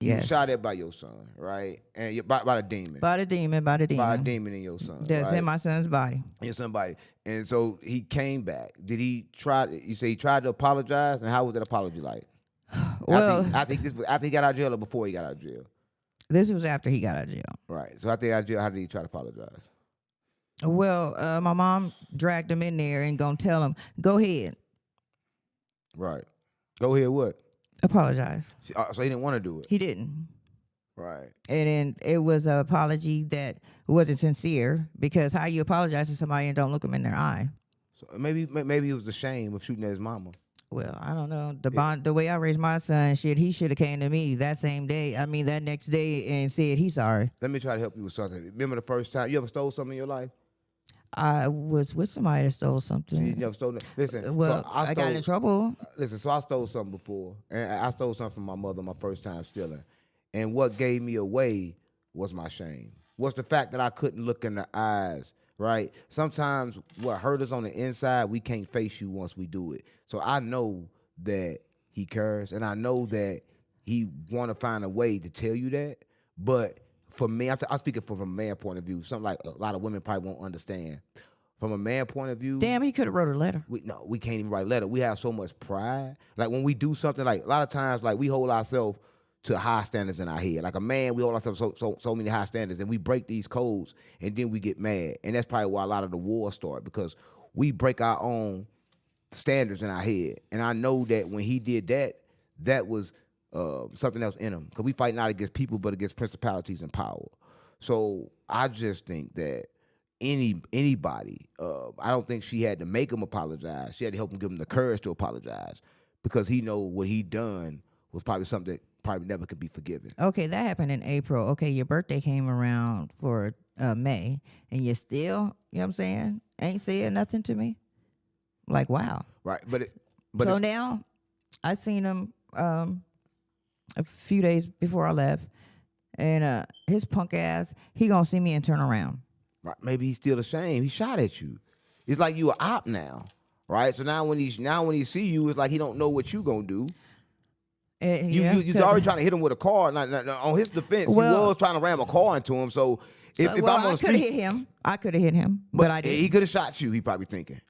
You were shot Yes. at by your son, right? And by the demon. By the demon, by the By a demon. demon in your son, That's in right? my son's body. In somebody. And so he came back. Did he try? You say he tried to apologize, and how was that apology like? Well, After he got out of jail or before he got out of jail, this was after he got out of jail. right? So after he got out of jail, how did he try to apologize? Well, my mom dragged him in there and gonna tell him, go ahead, Right. Go ahead. What? apologize. So he didn't want to do it. He didn't. Right. And then it was an apology that wasn't sincere, because how you apologize to somebody and don't look them in their eye? So maybe it was the shame of shooting at his mama. Well, I don't know. The way I raised my son, he should have came to me that same day. I mean, that next day and said he's sorry. Let me try to help you with something. Remember the first time you ever stole something in your life? I was with somebody that stole You something. never stole it. Listen. Well, so I got in trouble. Listen. So I stole something before, and I stole something from my mother my first time stealing. And what gave me away was my shame. Was the fact that I couldn't look in the eyes. Right. Sometimes what hurt us on the inside, we can't face you once we do it. So I know that he cares, and I know that he want to find a way to tell you that. But for me, I'm speaking from a man point of view. Something like a lot of women probably won't understand. From a man point of view, Damn, he could have wrote a letter. we can't even write a letter. We have so much pride. Like when we do something, like a lot of times, like we hold ourselves to high standards in our head. Like a man, we hold ourselves so many high standards, and we break these codes, and then we get mad. And that's probably why a lot of the wars start, because we break our own standards in our head. And I know that when he did that, that was something else in him, because we fight not against people but against principalities and power. So I just think that anybody, I don't think she had to make him apologize. She had to help him, give him the courage to apologize, because he know what he done was probably something that probably never could be forgiven. Okay, that happened in April. Okay, your birthday came around for May, and you still, you know what I'm saying, ain't saying nothing to me. Like, wow. Right, but so now I seen him a few days before I left, and his punk ass, he gonna see me and turn around. right, maybe he's still ashamed. He shot at you. It's like you a op now, right? So now when he see you, it's like he don't know what you gonna do. You already trying to hit him with a car. On his defense, you was trying to ram a car into him. So if I'm on the street, I could have hit him, but I didn't. He could have shot you. He probably thinking.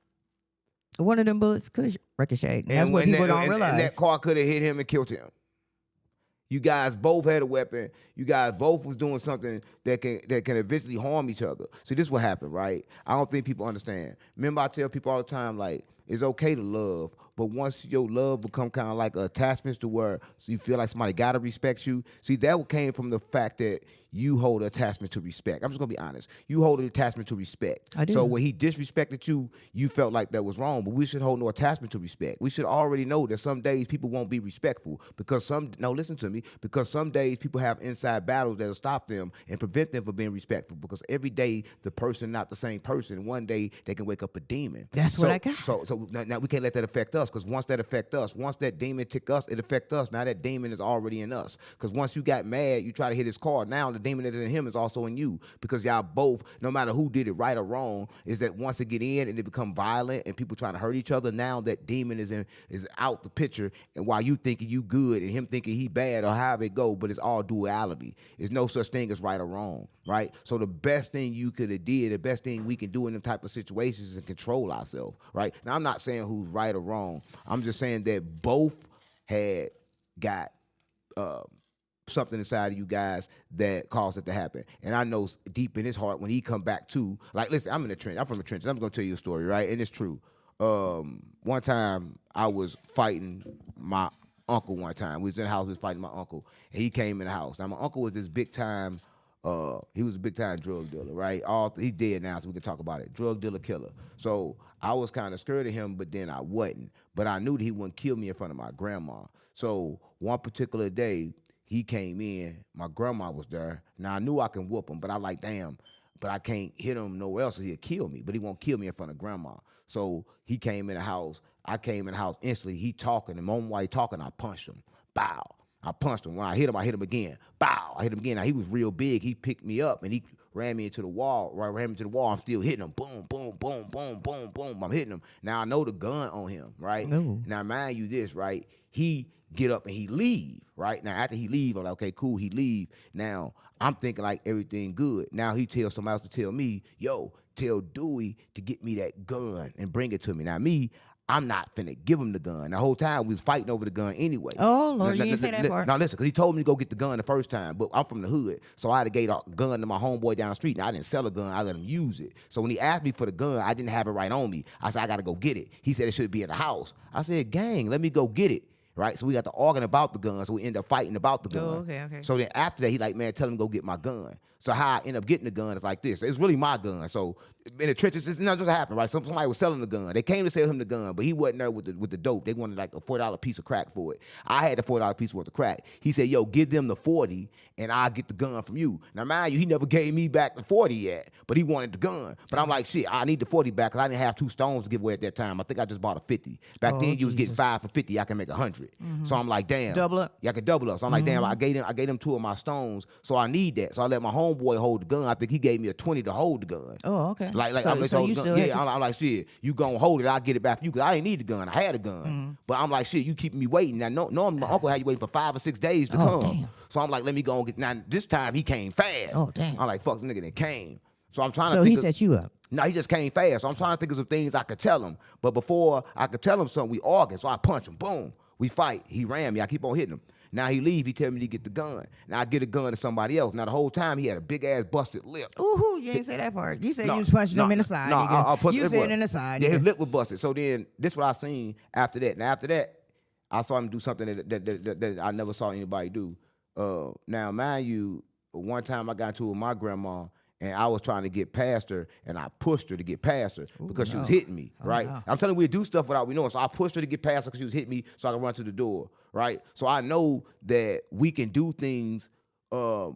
One of them bullets could have ricocheted. That's what people don't realize. And that car could have hit him and killed him. You guys both had a weapon. You guys both was doing something that can eventually harm each other. See, this is what happened, right? I don't think people understand. Remember, I tell people all the time, like, it's okay to love, but once your love become kind of like attachments to where you feel like somebody gotta respect you. See, that came from the fact that you hold attachment to respect. I'm just gonna be honest. You hold an attachment to respect. I do. So when he disrespected you, you felt like that was wrong. But we should hold no attachment to respect. We should already know that some days people won't be respectful, because listen to me, because some days people have inside battles that'll stop them and prevent them from being respectful. Because every day the person not the same person. One day they can wake up a demon. That's what I got. So now we can't let that affect us, because once that affect us, once that demon tick us, it affect us. Now that demon is already in us. Because once you got mad, you try to hit his car. Now the demon that is in him is also in you, because y'all both, no matter who did it right or wrong, is that once it get in and it become violent and people trying to hurt each other, now that demon is out the picture, and while you thinking you good and him thinking he bad, or however it go, but it's all duality. There's no such thing as right or wrong, right? So the best thing you could have did, the best thing we can do in them type of situations is to control ourselves, right? Now I'm not saying who's right or wrong. I'm just saying that both had got something inside of you guys that caused it to happen. And I know deep in his heart, when he come back to, like, listen, I'm in the trench. I'm from the trenches. I'm going to tell you a story, right? And it's true. One time I was fighting my uncle one time. We was in the house, we was fighting my uncle, and he came in the house. Now, my uncle was this big time, he was a big time drug dealer, right? He dead now, so we can talk about it. Drug dealer, killer. So I was kind of scared of him, but then I wasn't. But I knew that he wouldn't kill me in front of my grandma. So one particular day, he came in, my grandma was there. Now I knew I can whoop him, but I like, damn, but I can't hit him nowhere else, so he'll kill me. But he won't kill me in front of grandma. So he came in the house. I came in the house instantly. He talking. The moment while he talking, I punched him. Bow. I punched him. When I hit him again. Bow. I hit him again. Now he was real big. He picked me up and he ran me into the wall. Right, ran me to the wall. I'm still hitting him. Boom, boom, boom, boom, boom, boom. I'm hitting him. Now I know the gun on him, right? No. Now mind you this, right? He get up and he leave, right? Now after he leave, I'm like, okay, cool, he leave. Now I'm thinking like everything good. Now he tells somebody else to tell me, yo, tell Dewey to get me that gun and bring it to me. Now me, I'm not finna give him the gun. The whole time we was fighting over the gun anyway. Oh, Lord, you didn't say that part. Now listen, because he told me to go get the gun the first time, but I'm from the hood, so I had to get a gun to my homeboy down the street. Now I didn't sell a gun, I let him use it. So when he asked me for the gun, I didn't have it right on me. I said, I gotta go get it. He said it should be in the house. I said, gang, let me go get it. Right, so we got to arguing about the gun, so we end up fighting about the gun. Oh, okay. So then after that, he like, man, tell him to go get my gun. So how I end up getting the gun is like this. It's really my gun. So in the trenches, it's not just happened, right? Somebody was selling the gun. They came to sell him the gun, but he wasn't there with the dope. They wanted like a $40 piece of crack for it. I had the $40 piece worth of crack. He said, yo, give them the 40 and I'll get the gun from you. Now, mind you, he never gave me back the 40 yet, but he wanted the gun. But I'm like, shit, I need the 40 back because I didn't have 2 stones to give away at that time. I think I just bought a 50. Back then, you was getting 5 for 50. I can make 100. So I'm like, damn. Double up. Yeah, I could double up. So I'm like, damn, I gave him 2 of my stones, so I need that. So I let my homeboy hold the gun. I think he gave me a 20 to hold the gun. Oh, okay. So you still I'm like, shit, you gonna hold it, I'll get it back from you, because I didn't need the gun. I had a gun. But I'm like, shit, you keeping me waiting. Now, normally my uncle had you waiting for 5 or 6 days to come. Damn. So I'm like, let me go and get, now this time he came fast. Oh, damn. I'm like, fuck, this nigga that came. So I'm trying to So think he set you up. No, he just came fast. So I'm trying to think of some things I could tell him. But before I could tell him something, we argued. So I punch him. Boom. We fight. He ran me. I keep on hitting him. Now he leave. He tell me to get the gun. Now I get a gun to somebody else. Now the whole time he had a big ass busted lip. Ooh, you ain't say that part. You said you was punching him in the side. No, nigga. You said in the side. Yeah, nigga. his lip was busted. So then this what I seen after that. Now after that, I saw him do something that I never saw anybody do. Now mind you, one time I got into it with my grandma. And I was trying to get past her, and I pushed her to get past her because she was hitting me, right? No. I'm telling you, we'd do stuff without we knowing. So I pushed her to get past her because she was hitting me so I could run to the door, right? So I know that we can do things out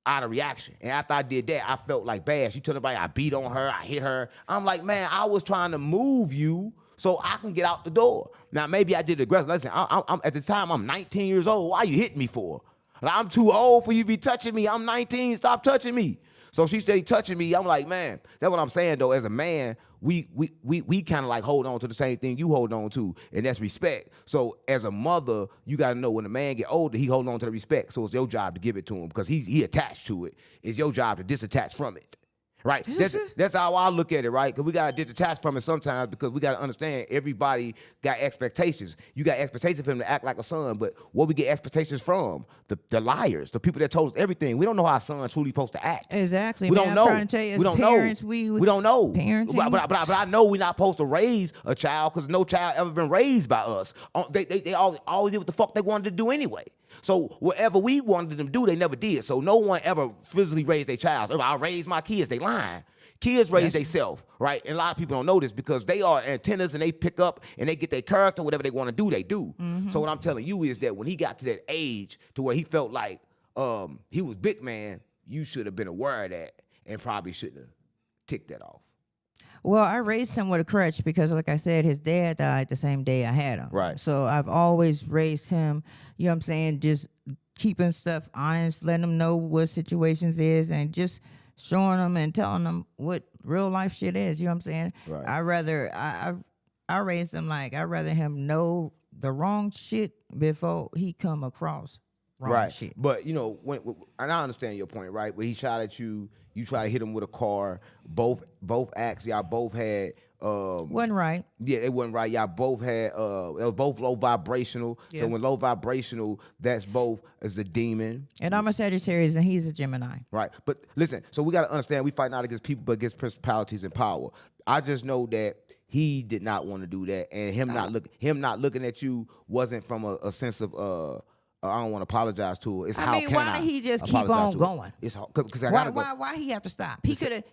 of reaction. And after I did that, I felt like bad. She told everybody I beat on her, I hit her. I'm like, man, I was trying to move you so I can get out the door. Now, maybe I did it aggressive. Listen, I'm at the time, I'm 19 years old. Why you hitting me for? Like, I'm too old for you to be touching me. I'm 19, stop touching me. So she steady touching me. I'm like, man, that's what I'm saying though. As a man, we kind of like hold on to the same thing you hold on to, and that's respect. So as a mother, you got to know when a man get older, he hold on to the respect. So it's your job to give it to him because he attached to it. It's your job to disattach from it. Right? That's how I look at it, right? Because we got to detach from it sometimes because we got to understand everybody got expectations. You got expectations for him to act like a son, but what we get expectations from? The liars, the people that told us everything. We don't know how a son truly supposed to act. Exactly. We man, don't I'm know. trying to tell you, as we don't parents, know. We don't know. Parenting. But I know we're not supposed to raise a child because no child ever been raised by us. They always did what the fuck they wanted to do anyway. So whatever we wanted them to do, they never did. So no one ever physically raised their child. I raised my kids, they lying. Kids raise themselves, right? And a lot of people don't know this because they are antennas and they pick up and they get their character, whatever they want to do, they do. So what I'm telling you is that when he got to that age to where he felt like he was big man, you should have been aware of that and probably shouldn't have ticked that off. Well, I raised him with a crutch because, like I said, his dad died the same day I had him. Right. So I've always raised him, you know what I'm saying, just keeping stuff honest, letting him know what situations is, and just showing them and telling them what real life shit is. You know what I'm saying? Right. I raised him like I'd rather him know the wrong shit before he come across wrong shit. But you know, and I understand your point, right? When he shot at you, you try to hit him with a car. Both acts, y'all both had. Wasn't right. Yeah, it wasn't right. Y'all both had. It was both low vibrational. Yeah. So when low vibrational, that's both as the demon. And I'm a Sagittarius and he's a Gemini. Right. But listen, so we got to understand, we fight not against people, but against principalities and power. I just know that he did not want to do that, and him not looking at you wasn't from a sense of I don't want to apologize to her. It's I mean, why did he just keep on going? It's because I gotta go. Why he have to stop? He could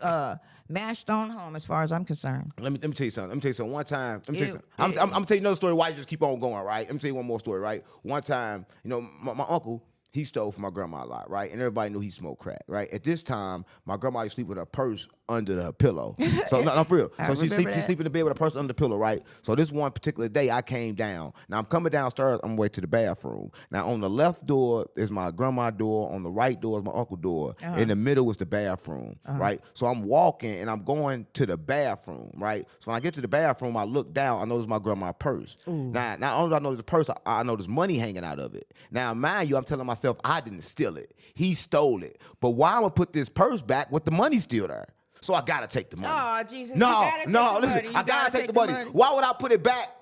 have mashed on home as far as I'm concerned. Let me tell you something. One time, I'm gonna tell you another story. Why you just keep on going, right? Let me tell you one more story, right? One time, you know, my uncle, he stole from my grandma a lot, right? And everybody knew he smoked crack, right? At this time, my grandma used to sleep with her purse under her pillow. So no, for real. So she sleep in the bed with a purse under the pillow, right? So this one particular day, I came down. Now I'm coming downstairs. I'm way to the bathroom. Now on the left door is my grandma door. On the right door is my uncle door. In the middle is the bathroom, right? So I'm walking and I'm going to the bathroom, right? So when I get to the bathroom, I look down. I notice my grandma's purse. Now, not only do I notice the purse, I notice money hanging out of it. Now, mind you, I'm telling myself I didn't steal it. He stole it. But why am I put this purse back with the money still there? So I gotta take the money. Oh, Jesus. No, listen, I gotta take the money. Why would I put it back